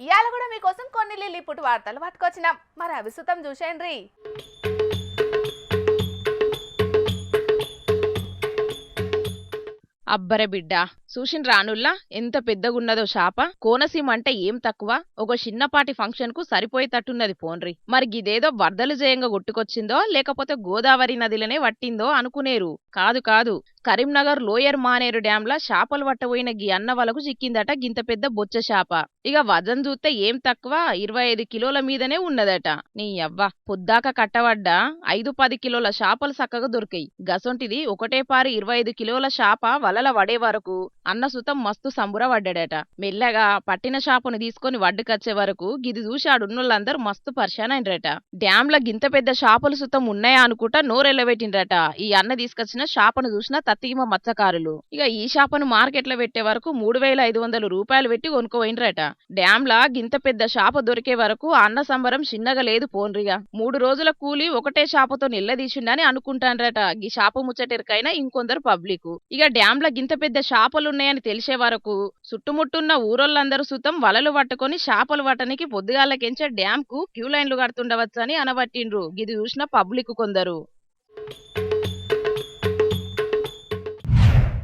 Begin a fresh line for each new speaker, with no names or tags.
ఇవాళ కూడా మీకోసం కొన్ని లిల్లీపుట్ వార్తలు పట్టుకొచ్చినాం. మరి అవి సుతం చూసేయండి.
అబ్బరే బిడ్డ చూసిన రానుల్లా ఎంత పెద్దగున్నదో షాప. కోనసీమ అంటే ఏం తక్కువ, ఒక చిన్నపాటి ఫంక్షన్ కు సరిపోయేటట్టున్నది పోన్రి. మరి గిదేదో వరదలు జయంగా కొట్టుకొచ్చిందో లేకపోతే గోదావరి నదిలోనే వట్టిందో అనుకునేరు. కాదు కాదు, కరీంనగర్ లోయర్ మానేరు డ్యాంల చేపలు పట్టబోయిన గీ అన్న వాళ్ళకు చిక్కిందట గింత పెద్ద బొచ్చ చేప. ఇక వజన్ చూస్తే ఏం తక్కువ 25 కిలోల మీదనే ఉన్నదట. నీ అవ్వ పొద్దాక కట్టబడ్డ 5-10 కిలోల చేపలు సక్కగా దొరికాయి. గసొంటిది ఒకటే పారి 25 కిలోల చేప వలల వడే వరకు అన్న సుతం మస్తు సంబురపడ్డాడట. మెల్లగా పట్టిన చేపను తీసుకొని వడ్డుకొచ్చే వరకు గిది చూసి ఆడున్నోళ్ళందరూ మస్తు పరిశానైనరట. డ్యాంల గింత పెద్ద చేపలు సుతం ఉన్నాయా అనుకుంటా నోరెళ్ళబెట్టిండ్రట ఈ అన్న తీసుకొచ్చిన చేపను చూసిన తత్తిమ మత్స్యకారులు. ఇక ఈ చేపను మార్కెట్లో పెట్టే వరకు 3,500 రూపాయలు పెట్టి కొనుక్కోయినరట. డ్యాంల గింత పెద్ద చేప దొరికే వరకు అన్న సంబరం చిన్నగా లేదు పోన్రిగా. 3 రోజుల కూలి ఒకటే చేపతో నిల్లదీసిండని అనుకుంటాన్రట ఈ చేప ముచ్చటెరకైనా ఇంకొందరు పబ్లిక్. ఇక డ్యాంల గింత పెద్ద చేపలున్నాయని తెలిసే వరకు చుట్టుముట్టున్న ఊరోళ్ళందరూ సుతం వలలు పట్టుకొని చేపలు పట్టనికి పొద్దుగాలకెంచే డ్యామ్ కు క్యూ లైన్లు కడుతుండవచ్చని అనబట్టిండ్రు గిది చూసిన పబ్లిక్ కొందరు.